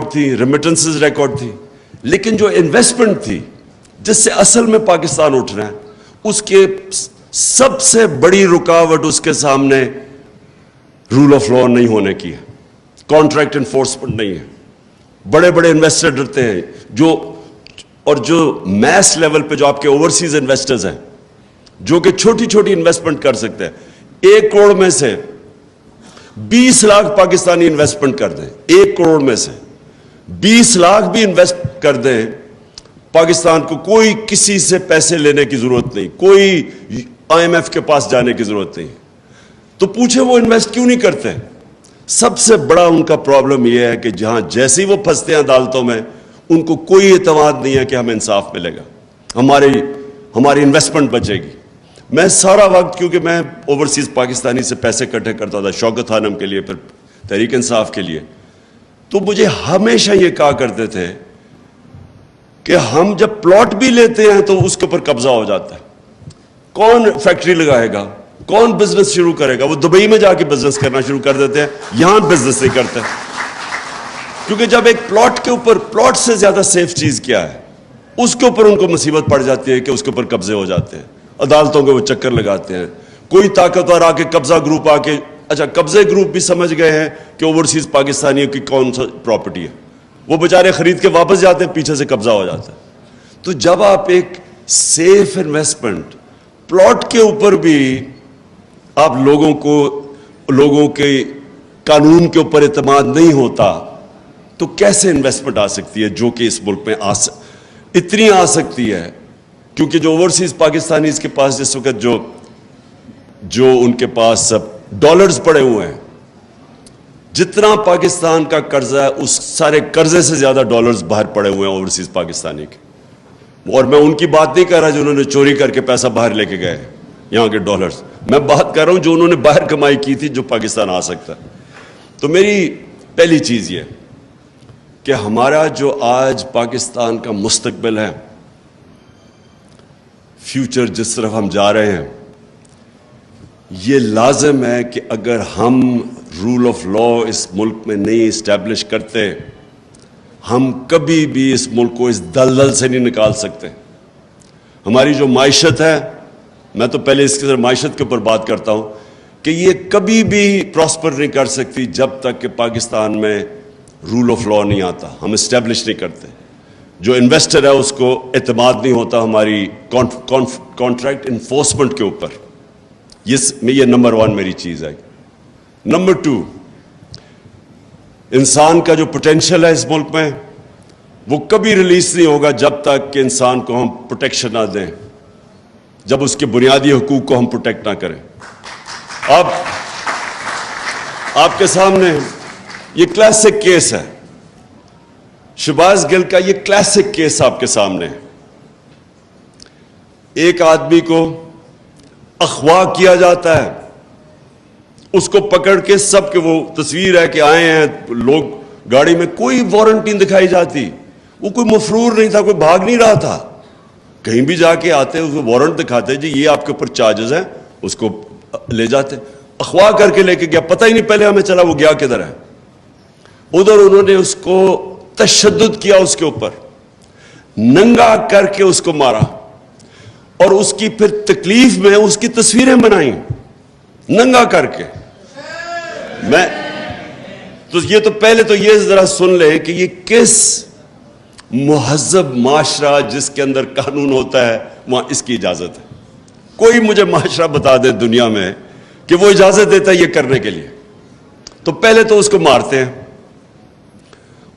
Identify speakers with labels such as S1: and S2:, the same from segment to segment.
S1: تھی, remittances record تھی, لیکن جو انویسٹمنٹ تھی جس سے اصل میں پاکستان اٹھ رہا ہے, اس کے سب سے بڑی رکاوٹ اس کے سامنے رول آف لا نہیں ہونے کی ہے, کانٹریکٹ انفورسمنٹ نہیں ہے. بڑے بڑے انویسٹر ڈرتے ہیں, جو میس لیول پہ جو آپ کے اوورسیز انویسٹرز ہیں جو کہ چھوٹی چھوٹی انویسٹمنٹ کر سکتے ہیں, 1 کروڑ میں سے 20 لاکھ پاکستانی انویسٹمنٹ کر دیں, 1 کروڑ میں سے 20 لاکھ بھی انویسٹ کر دیں, پاکستان کو کوئی کسی سے پیسے لینے کی ضرورت نہیں, کوئی IMF کے پاس جانے کی ضرورت نہیں. تو پوچھیں وہ انویسٹ کیوں نہیں کرتے؟ سب سے بڑا ان کا پرابلم یہ ہے کہ جہاں جیسے ہی وہ پھنستے ہیں عدالتوں میں, ان کو کوئی اعتماد نہیں ہے کہ ہمیں انصاف ملے گا, ہماری انویسٹمنٹ بچے گی. میں سارا وقت, کیونکہ میں اوورسیز پاکستانی سے پیسے اکٹھے کرتا تھا شوکت خانم کے لیے, پھر تحریک انصاف کے لیے, تو مجھے ہمیشہ یہ کہا کرتے تھے کہ ہم جب پلاٹ بھی لیتے ہیں تو اس کے اوپر قبضہ ہو جاتا ہے, کون فیکٹری لگائے گا, کون بزنس شروع کرے گا؟ وہ دبئی میں جا کے بزنس کرنا شروع کر دیتے ہیں, یہاں بزنس نہیں کرتے. کیونکہ جب ایک پلاٹ کے اوپر, پلاٹ سے زیادہ سیف چیز کیا ہے, اس کے اوپر ان کو مصیبت پڑ جاتی ہے کہ اس کے اوپر قبضے ہو جاتے ہیں, عدالتوں کے وہ چکر لگاتے ہیں. کوئی طاقتور آ کے قبضہ گروپ آ کے, اچھا قبضے گروپ بھی سمجھ گئے ہیں کہ اوورسیز پاکستانیوں کی کون سا پراپرٹی ہے, وہ بیچارے خرید کے واپس جاتے ہیں, پیچھے سے قبضہ ہو جاتا ہے. تو جب آپ ایک سیف انویسٹمنٹ پلاٹ کے اوپر بھی آپ لوگوں کے قانون کے اوپر اعتماد نہیں ہوتا, تو کیسے انویسٹمنٹ آ سکتی ہے جو کہ اس ملک میں اتنی آ سکتی ہے؟ کیونکہ جو اوورسیز پاکستانی اس کے پاس جس وقت جو ان کے پاس ڈالرز پڑے ہوئے ہیں, جتنا پاکستان کا قرضہ ہے اس سارے قرضے سے زیادہ ڈالرز باہر پڑے ہوئے ہیں اوورسیز پاکستانی کے. اور میں ان کی بات نہیں کر رہا جنہوں نے چوری کر کے پیسہ باہر لے کے گئے یہاں کے ڈالرز, میں بات کر رہا ہوں جو انہوں نے باہر کمائی کی تھی جو پاکستان آ سکتا ہے. تو میری پہلی چیز یہ کہ ہمارا جو آج پاکستان کا مستقبل ہے, فیوچر جس طرف ہم جا رہے ہیں, یہ لازم ہے کہ اگر ہم رول آف لا اس ملک میں نہیں اسٹیبلش کرتے, ہم کبھی بھی اس ملک کو اس دلدل سے نہیں نکال سکتے. ہماری جو معیشت ہے, میں تو پہلے اس کے معیشت کے اوپر بات کرتا ہوں کہ یہ کبھی بھی پراسپر نہیں کر سکتی جب تک کہ پاکستان میں رول آف لا نہیں آتا, ہم اسٹیبلش نہیں کرتے. جو انویسٹر ہے اس کو اعتماد نہیں ہوتا ہماری کانٹریکٹ انفورسمنٹ کے اوپر. یہ نمبر 1 میری چیز ہے. نمبر 2, انسان کا جو پوٹینشیل ہے اس ملک میں وہ کبھی ریلیز نہیں ہوگا جب تک کہ انسان کو ہم پروٹیکشن نہ دیں, جب اس کے بنیادی حقوق کو ہم پروٹیکٹ نہ کریں. آپ کے سامنے یہ کلاسک کیس ہے, شہباز گل کا یہ کلاسک کیس آپ کے سامنے ہے. ایک آدمی کو اغوا کیا جاتا ہے, اس کو پکڑ کے سب کے, وہ تصویر ہے کہ آئے ہیں لوگ گاڑی میں, کوئی وارنٹ نہیں دکھائی جاتی, وہ کوئی مفرور نہیں تھا, کوئی بھاگ نہیں رہا تھا. کہیں بھی جا کے آتے اس کو وارنٹ دکھاتے, جی یہ آپ کے اوپر چارجز ہیں, اس کو لے جاتے. اغوا کر کے لے کے گیا, پتہ ہی نہیں پہلے ہمیں چلا وہ گیا کدھر ہے. ادھر انہوں نے اس کو تشدد کیا, اس کے اوپر ننگا کر کے اس کو مارا, اور اس کی پھر تکلیف میں اس کی تصویریں بنائیں ننگا کر کے. تو یہ تو پہلے تو یہ ذرا سن لیں کہ یہ کس مہذب معاشرہ جس کے اندر قانون ہوتا ہے وہاں اس کی اجازت ہے. کوئی مجھے معاشرہ بتا دے دنیا میں کہ وہ اجازت دیتا ہے یہ کرنے کے لیے. تو پہلے تو اس کو مارتے ہیں,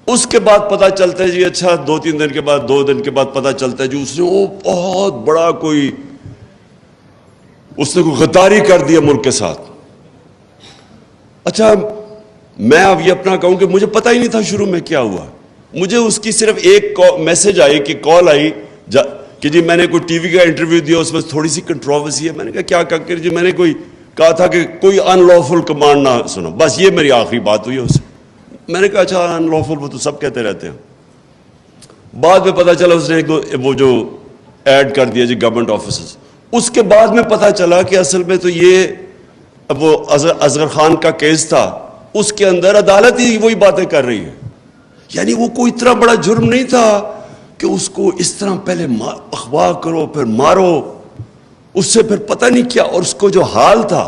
S1: اس کے بعد پتہ چلتا ہے جی اچھا 2-3 دن کے بعد 2 دن کے بعد پتہ چلتا ہے جی اس نے وہ بہت بڑا کوئی غداری کر دیا ملک کے ساتھ. اچھا میں اب یہ اپنا کہوں کہ مجھے پتہ ہی نہیں تھا شروع میں کیا ہوا. مجھے اس کی صرف ایک میسج آئی کہ کال آئی کہ جی میں نے کوئی ٹی وی کا انٹرویو دیا, اس میں تھوڑی سی کنٹروورسی ہے. میں نے کہا کیا کہا کہ جی میں نے کہا تھا کہ کوئی ان لافل کمانڈ نہ سنو, بس یہ میری آخری بات ہوئی اس سے. میں نے کہا اچھا ان لافل وہ تو سب کہتے رہتے ہیں. بعد میں پتہ چلا اس نے وہ جو ایڈ کر دیا جی گورنمنٹ آفیسز. اس کے بعد میں پتہ چلا کہ اصل میں تو یہ وہ اصغر خان کا کیس تھا, اس کے اندر عدالت ہی وہی باتیں کر رہی ہے یعنی وہ کوئی اتنا بڑا جرم نہیں تھا کہ اس کو اس طرح پہلے اغوا کرو پھر مارو, اس سے پھر پتہ نہیں کیا. اور اس کو جو حال تھا,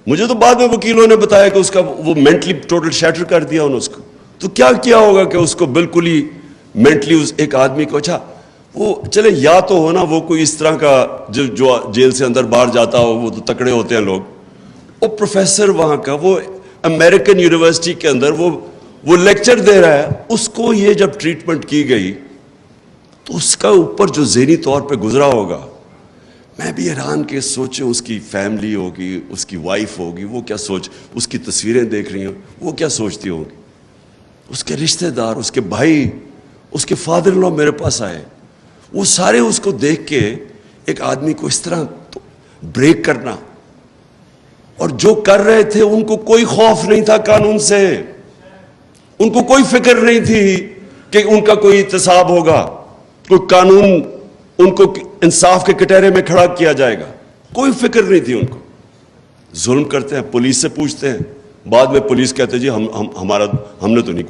S1: مجھے تو بعد میں وکیلوں نے بتایا کہ اس کا وہ مینٹلی ٹوٹل شیٹر کر دیا انہوں اس کو. تو کیا ہوگا کہ اس کو بالکل ہی مینٹلی ایک آدمی کو, اچھا وہ چلے یا تو ہونا وہ کوئی اس طرح کا جو جیل سے اندر باہر جاتا ہو, وہ تو تکڑے ہوتے ہیں لوگ. وہ پروفیسر وہاں کا, وہ امریکن یونیورسٹی کے اندر وہ لیکچر دے رہا ہے, اس کو یہ جب ٹریٹمنٹ کی گئی تو اس کا اوپر جو ذہنی طور پہ گزرا ہوگا, میں بھی حیران کہ سوچوں اس کی فیملی ہوگی, اس کی وائف ہوگی, وہ کیا اس کی تصویریں دیکھ رہی ہوں, وہ کیا سوچتی ہوں گی. اس کے رشتہ دار, اس کے بھائی, اس کے فادر ان لا میرے پاس آئے, وہ سارے اس کو دیکھ کے ایک آدمی کو اس طرح بریک کرنا. اور جو کر رہے تھے ان کو کوئی خوف نہیں تھا قانون سے, ان کو کوئی فکر نہیں تھی کہ ان کا کوئی احتساب ہوگا, کوئی قانون ان کو انصاف کے کٹہرے میں کھڑا کیا جائے گا, کوئی فکر نہیں تھی ان کو. ظلم کرتے ہیں, پولیس سے پوچھتے ہیں, بعد میں پولیس کہتے ہیں جی ہم نے تو نہیں